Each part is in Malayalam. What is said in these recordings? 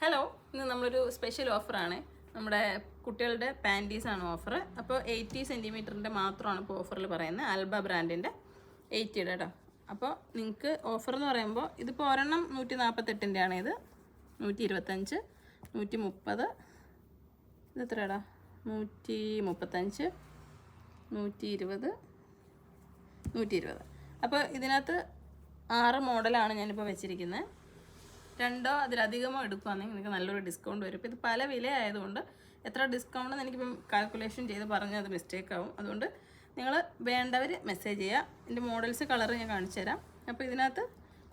ഹലോ, ഇന്ന് നമ്മളൊരു സ്പെഷ്യൽ ഓഫറാണ്. നമ്മുടെ കുട്ടികളുടെ പാൻറ്റീസാണ് ഓഫർ. അപ്പോൾ 80 സെൻറ്റിമീറ്ററിൻ്റെ മാത്രമാണ് ഇപ്പോൾ ഓഫറിൽ പറയുന്നത്. ആൽബ ബ്രാൻഡിൻ്റെ 80 കേട്ടോ. അപ്പോൾ നിങ്ങൾക്ക് ഓഫർ എന്ന് പറയുമ്പോൾ ഇതിപ്പോൾ ഒരെണ്ണം 148 ആണ്. ഇത് 125, 130, ഇത് എത്രയാടാ, 135, 120, 120. അപ്പോൾ ഇതിനകത്ത് 6 മോഡലാണ് ഞാനിപ്പോൾ വെച്ചിരിക്കുന്നത്. 2 അതിലധികമോ എടുക്കുകയാണെങ്കിൽ നിങ്ങൾക്ക് നല്ലൊരു ഡിസ്കൗണ്ട് വരും. ഇപ്പോൾ ഇത് പല വില ആയതുകൊണ്ട് എത്ര ഡിസ്കൗണ്ട് എന്ന് എനിക്കിപ്പം കാൽക്കുലേഷൻ ചെയ്ത് പറഞ്ഞാൽ അത് മിസ്റ്റേക്ക് ആവും. അതുകൊണ്ട് നിങ്ങൾ വേണ്ടവർ മെസ്സേജ് ചെയ്യുക. ഇതിൻ്റെ മോഡൽസ് കളർ ഞാൻ കാണിച്ചു തരാം. അപ്പോൾ ഇതിനകത്ത്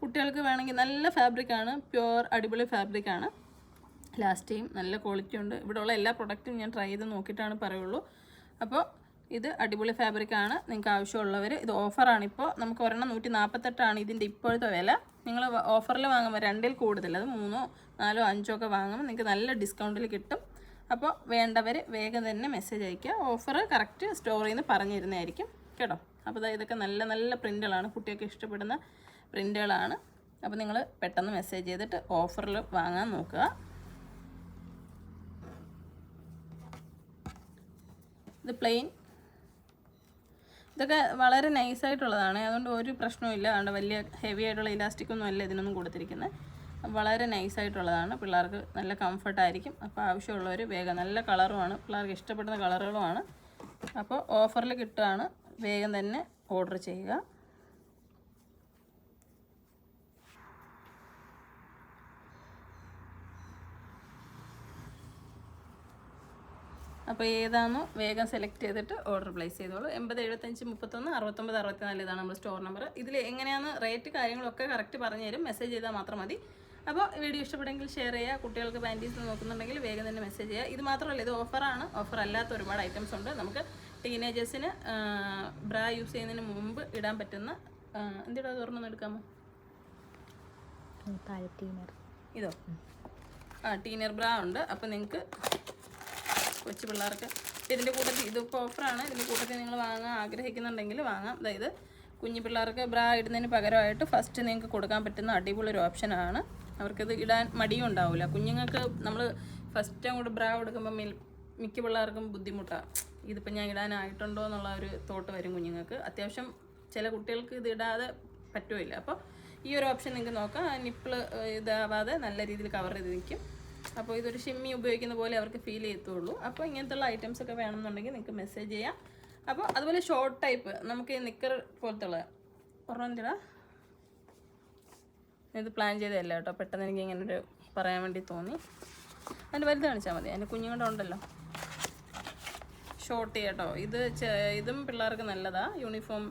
കുട്ടികൾക്ക് വേണമെങ്കിൽ നല്ല ഫാബ്രിക്കാണ്, പ്യുവർ അടിപൊളി ഫാബ്രിക്കാണ്. ലാസ്റ്റ് ടൈം നല്ല ക്വാളിറ്റി ഉണ്ട്. ഇവിടെയുള്ള എല്ലാ പ്രൊഡക്റ്റും ഞാൻ ട്രൈ ചെയ്ത് നോക്കിയിട്ടാണ് പറയുള്ളൂ. അപ്പോൾ ഇത് അടിപൊളി ഫാബ്രിക്കാണ്. നിങ്ങൾക്ക് ആവശ്യമുള്ളവർ, ഇത് ഓഫറാണിപ്പോൾ. നമുക്ക് ഒരെണ്ണം 148 ഇതിൻ്റെ ഇപ്പോഴത്തെ വില. നിങ്ങൾ ഓഫറിൽ വാങ്ങുമ്പോൾ 2-ൽ കൂടുതൽ, അത് 3, 4, 5 ഒക്കെ വാങ്ങുമ്പോൾ നിങ്ങൾക്ക് നല്ല ഡിസ്കൗണ്ടിൽ കിട്ടും. അപ്പോൾ വേണ്ടവർ വേഗം തന്നെ മെസ്സേജ് അയയ്ക്കുക. ഓഫർ കറക്റ്റ് സ്റ്റോറിൽ നിന്ന് പറഞ്ഞു തരുന്നതായിരിക്കും കേട്ടോ. അപ്പോൾ ഇതൊക്കെ നല്ല നല്ല പ്രിൻ്റുകളാണ്, കുട്ടികൾക്ക് ഇഷ്ടപ്പെടുന്ന പ്രിൻ്റുകളാണ്. അപ്പോൾ നിങ്ങൾ പെട്ടെന്ന് മെസ്സേജ് ചെയ്തിട്ട് ഓഫറിൽ വാങ്ങാൻ നോക്കുക. ഇത് പ്ലെയിൻ, ഇതൊക്കെ വളരെ നൈസായിട്ടുള്ളതാണ്. അതുകൊണ്ട് ഒരു പ്രശ്നവുമില്ല. അതുകൊണ്ട് വലിയ ഹെവി ആയിട്ടുള്ള ഇലാസ്റ്റിക്കൊന്നും അല്ല ഇതിനൊന്നും കൊടുത്തിരിക്കുന്നത്. വളരെ നൈസായിട്ടുള്ളതാണ്. പിള്ളേർക്ക് നല്ല കംഫർട്ടായിരിക്കും. അപ്പോൾ ആവശ്യമുള്ളവർ വേഗം, നല്ല കളറുമാണ്, പിള്ളേർക്ക് ഇഷ്ടപ്പെടുന്ന കളറുകളുമാണ്. അപ്പോൾ ഓഫറിൽ കിട്ടുകയാണ്. വേഗം തന്നെ ഓർഡർ ചെയ്യുക. അപ്പോൾ ഏതാണോ വേഗം സെലക്ട് ചെയ്തിട്ട് ഓർഡർ പ്ലേസ് ചെയ്തോളൂ. 80 75 31 69 64 ഇതാണ് നമ്മുടെ സ്റ്റോർ നമ്പർ. ഇതിൽ എങ്ങനെയാണ് റേറ്റ് കാര്യങ്ങളൊക്കെ കറക്റ്റ് പറഞ്ഞു തരും. മെസ്സേജ് ചെയ്താൽ മാത്രം മതി. അപ്പോൾ വീഡിയോ ഇഷ്ടപ്പെടുമെങ്കിൽ ഷെയർ ചെയ്യുക. കുട്ടികൾക്ക് പാൻറ്റീസ് നോക്കുന്നുണ്ടെങ്കിൽ വേഗം തന്നെ മെസ്സേജ് ചെയ്യുക. ഇത് മാത്രമല്ല, ഇത് ഓഫറാണ്. ഓഫർ അല്ലാത്ത ഒരുപാട് ഐറ്റംസ് ഉണ്ട്. നമുക്ക് ടീനേജേഴ്സിന് ബ്രാ യൂസ് ചെയ്യുന്നതിന് മുമ്പ് ഇടാൻ പറ്റുന്ന, എന്തിടാ തുറന്നൊന്ന് എടുക്കാമോ? ഇതോ, ടീനർ ബ്രാ ഉണ്ട്. അപ്പോൾ നിങ്ങൾക്ക് കൊച്ചു പിള്ളേർക്ക് ഇതിൻ്റെ കൂട്ടത്തിൽ, ഇതിപ്പോൾ ഓഫറാണ്, ഇതിൻ്റെ കൂട്ടത്തിൽ നിങ്ങൾ വാങ്ങാൻ ആഗ്രഹിക്കുന്നുണ്ടെങ്കിൽ വാങ്ങാം. അതായത് കുഞ്ഞു പിള്ളേർക്ക് ബ്രാ ഇടുന്നതിന് പകരമായിട്ട് ഫസ്റ്റ് നിങ്ങൾക്ക് കൊടുക്കാൻ പറ്റുന്ന അടിപൊളി ഒരു ഓപ്ഷനാണ്. അവർക്കിത് ഇടാൻ മടിയും ഉണ്ടാവില്ല. കുഞ്ഞുങ്ങൾക്ക് നമ്മൾ ഫസ്റ്റ് അങ്ങോട്ട് ബ്രാ കൊടുക്കുമ്പോൾ മിക്ക പിള്ളേർക്കും ബുദ്ധിമുട്ടാണ്. ഇതിപ്പോൾ ഞാൻ ഇടാനായിട്ടുണ്ടോ എന്നുള്ള ഒരു തോട്ട് വരും കുഞ്ഞുങ്ങൾക്ക്. അത്യാവശ്യം ചില കുട്ടികൾക്ക് ഇത് ഇടാതെ പറ്റുമില്ല. അപ്പോൾ ഈ ഒരു ഓപ്ഷൻ നിങ്ങൾക്ക് നോക്കാം. നിപ്പിൾ ഇതാവാതെ നല്ല രീതിയിൽ കവർ ചെയ്ത് നിൽക്കും. അപ്പോൾ ഇതൊരു ഷിമ്മി ഉപയോഗിക്കുന്ന പോലെ അവർക്ക് ഫീൽ ചെയ്യത്തുള്ളൂ. അപ്പോൾ ഇങ്ങനത്തുള്ള ഐറ്റംസ് ഒക്കെ വേണമെന്നുണ്ടെങ്കിൽ നിങ്ങൾക്ക് മെസ്സേജ് ചെയ്യാം. അപ്പോൾ അതുപോലെ ഷോർട്ട് ടൈപ്പ്, നമുക്ക് ഈ നിക്കർ പോലത്തുള്ള ഒരെണ്ണം ഇത് പ്ലാൻ ചെയ്തതല്ല കേട്ടോ. പെട്ടെന്ന് എനിക്ക് ഇങ്ങനൊരു പറയാൻ വേണ്ടി തോന്നി. അതിൻ്റെ വലുത് കാണിച്ചാൽ മതി. അതിൻ്റെ കുഞ്ഞുങ്ങളുടെ ഉണ്ടല്ലോ ഷോർട്ട് കേട്ടോ. ഇതും പിള്ളേർക്ക് നല്ലതാണ്. യൂണിഫോം,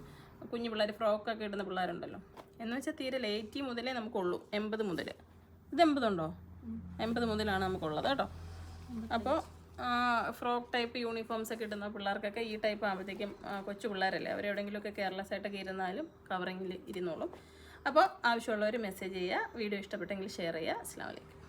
കുഞ്ഞു പിള്ളേർ ഫ്രോക്കൊക്കെ ഇടുന്ന പിള്ളേരുണ്ടല്ലോ. എന്ന് വെച്ചാൽ തീരെ 80 മുതലേ നമുക്കുള്ളൂ. 80 മുതൽ. ഇത് 80 ഉണ്ടോ? 80 മുതലാണ് നമുക്കുള്ളത് കേട്ടോ. അപ്പോൾ ഫ്രോക്ക് ടൈപ്പ് യൂണിഫോംസ് ഒക്കെ ഇടുന്ന പിള്ളേർക്കൊക്കെ ഈ ടൈപ്പ് ആകുമ്പോഴത്തേക്കും, കൊച്ചു പിള്ളേരല്ലേ, അവരെവിടെയെങ്കിലുമൊക്കെ കെയർലെസ് ആയിട്ടൊക്കെ ഇരുന്നാലും കവറിങ്ങിൽ ഇരുന്നോളും. അപ്പോൾ ആവശ്യമുള്ളവർ മെസ്സേജ് ചെയ്യുക. വീഡിയോ ഇഷ്ടപ്പെട്ടെങ്കിൽ ഷെയർ ചെയ്യുക. അസ്സലാമു അലൈക്കും.